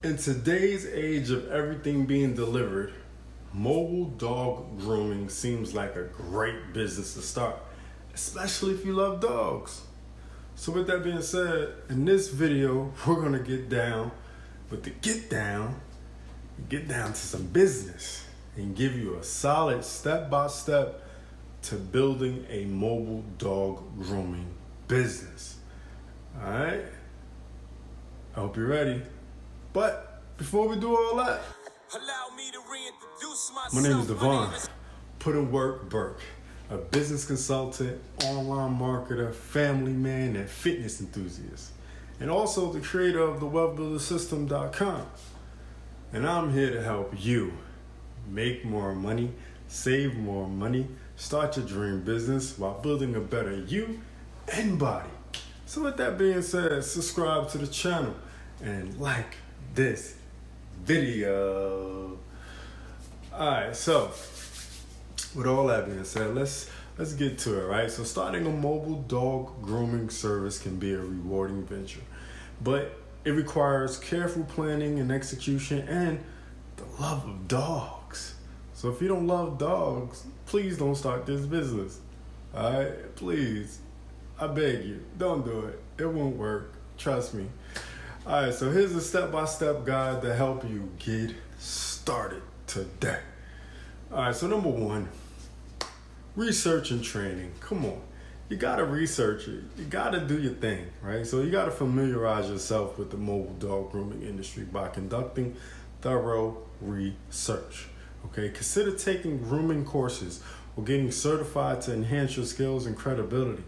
In today's age of everything being delivered, mobile dog grooming seems like a great business to start, especially if you love dogs. So with that being said, in this video, we're gonna get down to some business and give you a solid step-by-step to building a mobile dog grooming business. All right? I hope you're ready. But before we do all that, allow me to reintroduce myself. my name is Devon. Put in work Burke, a business consultant, online marketer, family man, and fitness enthusiast, and also the creator of the wealthbuildersystem.com. And I'm here to help you make more money, save more money, start your dream business while building a better you and body. So with that being said, subscribe to the channel and like this video. Alright, so with all that being said, let's get to it, right? So starting a mobile dog grooming service can be a rewarding venture, but it requires careful planning and execution and the love of dogs. So if you don't love dogs, please don't start this business. Alright? Please. I beg you. Don't do it. It won't work. Trust me. Alright, so here's a step-by-step guide to help you get started today. Alright, so number one, research and training. Come on. You gotta research it. You gotta do your thing, right? So you gotta familiarize yourself with the mobile dog grooming industry by conducting thorough research. Okay, consider taking grooming courses or getting certified to enhance your skills and credibility.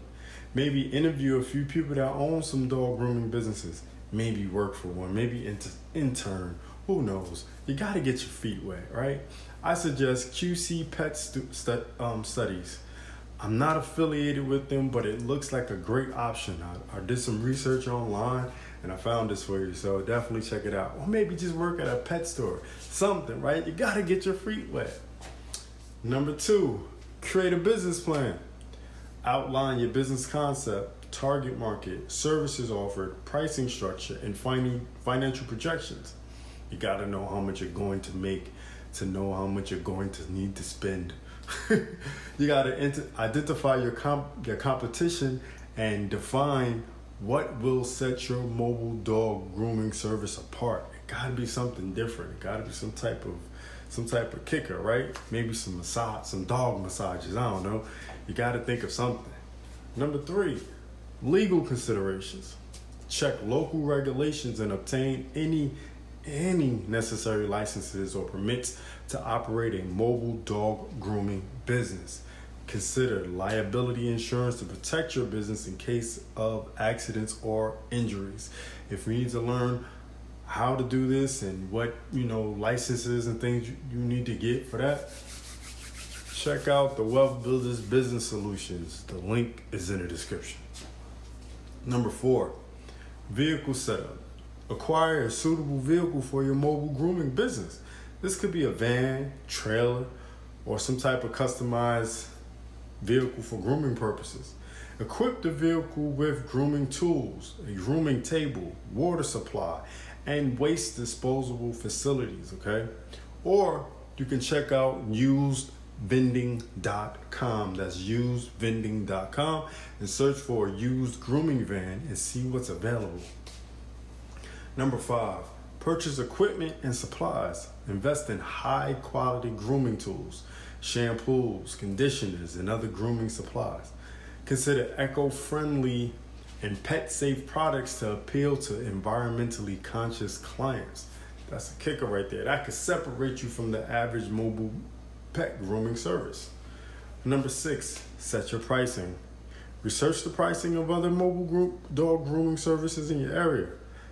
Maybe interview a few people that own some dog grooming businesses. Maybe work for one, maybe intern, who knows? You gotta get your feet wet, right? I suggest QC Pet Studies. I'm not affiliated with them, but it looks like a great option. I did some research online and I found this for you, so definitely check it out. Or maybe just work at a pet store, something, right? You gotta get your feet wet. Number two, create a business plan. Outline your business concept, target market, services offered, pricing structure, and financial projections. You gotta know how much you're going to make to know how much you're going to need to spend. You gotta identify your competition and define what will set your mobile dog grooming service apart. It gotta be something different. It gotta be some type of kicker, right? Maybe some dog massages. I don't know. You gotta think of something. Number three, legal considerations. Check local regulations and obtain any necessary licenses or permits to operate a mobile dog grooming business. Consider liability insurance to protect your business in case of accidents or injuries. If you need to learn how to do this and what licenses and things you need to get for that, check out the Wealth Builders Business Solutions. The link is in the description. Number four, vehicle setup. Acquire a suitable vehicle for your mobile grooming business. This could be a van, trailer, or some type of customized vehicle for grooming purposes. Equip the vehicle with grooming tools, a grooming table, water supply, and waste disposable facilities, okay? Or you can check out usedvending.com. That's usedvending.com and search for a used grooming van and see what's available. Number five, purchase equipment and supplies. Invest in high quality grooming tools, shampoos, conditioners, and other grooming supplies. Consider eco-friendly and pet-safe products to appeal to environmentally conscious clients. That's a kicker right there. That could separate you from the average mobile pet grooming service. Number six, set your pricing. Research the pricing of other mobile dog grooming services in your area.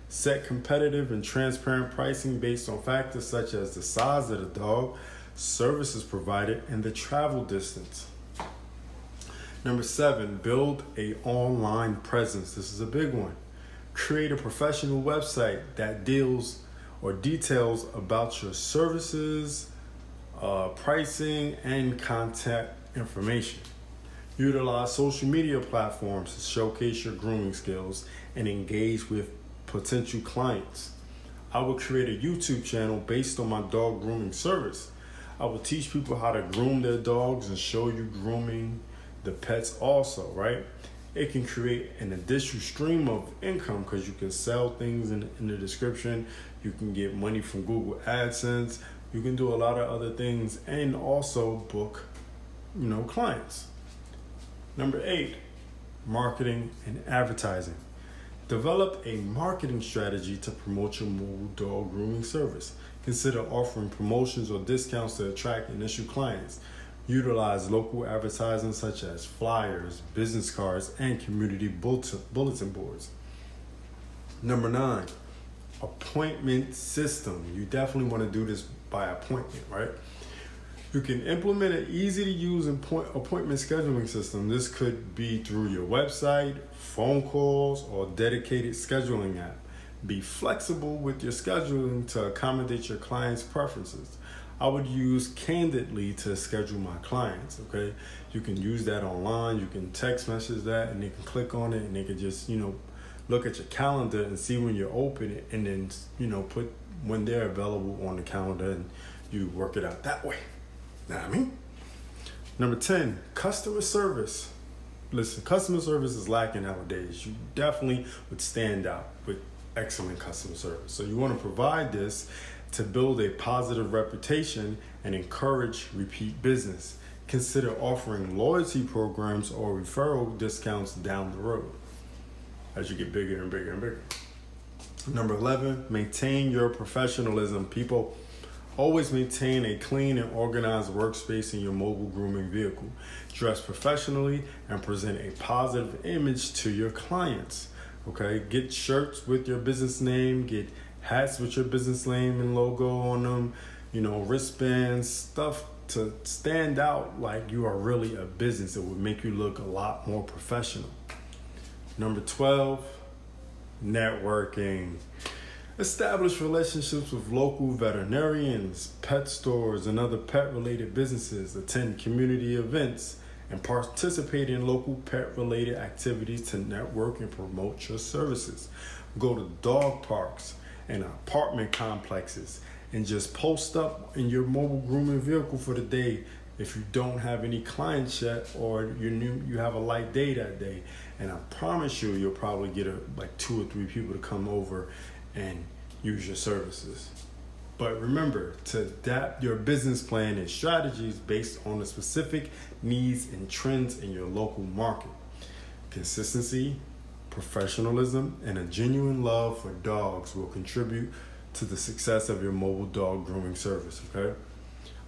Set competitive and transparent pricing based on factors such as the size of the dog, services provided, and the travel distance. Number seven, build an online presence. This is a big one. Create a professional website that deals or details about your services, pricing, and contact information. Utilize social media platforms to showcase your grooming skills and engage with potential clients. I will create a YouTube channel based on my dog grooming service. I will teach people how to groom their dogs and show you grooming the pets also, right? It can create an additional stream of income because you can sell things in the description. You can get money from Google AdSense. You can do a lot of other things and also book, clients. Number 8, marketing and advertising. Develop a marketing strategy to promote your mobile dog grooming service. Consider offering promotions or discounts to attract initial clients. Utilize local advertising such as flyers, business cards, and community bulletin boards. Number 9, appointment system. You definitely want to do this by appointment, right? You can implement an easy-to-use appointment scheduling system. This could be through your website, phone calls, or dedicated scheduling app. Be flexible with your scheduling to accommodate your clients' preferences. I would use Candidly to schedule my clients, okay? You can use that online. You can text message that, and they can click on it, and they can just, look at your calendar and see when you're open, and then, put when they're available on the calendar, and you work it out that way. Know what I mean? Number 10, customer service. Listen, customer service is lacking nowadays. You definitely would stand out with excellent customer service. So you want to provide this to build a positive reputation and encourage repeat business. Consider offering loyalty programs or referral discounts down the road as you get bigger and bigger and bigger. Number 11, maintain your professionalism. People, always maintain a clean and organized workspace in your mobile grooming vehicle. Dress professionally and present a positive image to your clients. Okay, get shirts with your business name, get hats with your business name and logo on them, wristbands, stuff to stand out like you are really a business. It would make you look a lot more professional. Number 12, networking. Establish relationships with local veterinarians, pet stores, and other pet-related businesses. Attend community events and participate in local pet-related activities to network and promote your services. Go to dog parks and apartment complexes and just post up in your mobile grooming vehicle for the day if you don't have any clients yet or you have a light day that day. And I promise you'll probably get 2 or 3 people to come over and use your services. But remember to adapt your business plan and strategies based on the specific needs and trends in your local market. Consistency, professionalism, and a genuine love for dogs will contribute to the success of your mobile dog grooming service, okay?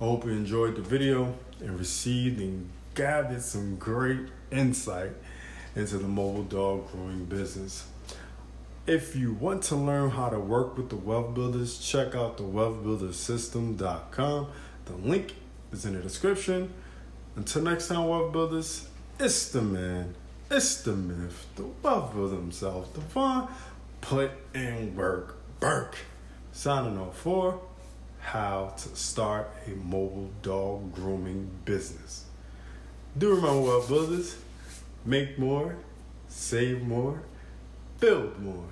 I hope you enjoyed the video and received and gathered some great insight into the mobile dog grooming business. If you want to learn how to work with the Wealth Builders, check out the wealthbuildersystem.com. The link is in the description. Until next time, Wealth Builders, it's the man, it's the myth, the Wealth Builder himself, Devon, put in work, Burke. Signing off for how to start a mobile dog grooming business. Do remember, Wealth Builders, make more, save more, build more.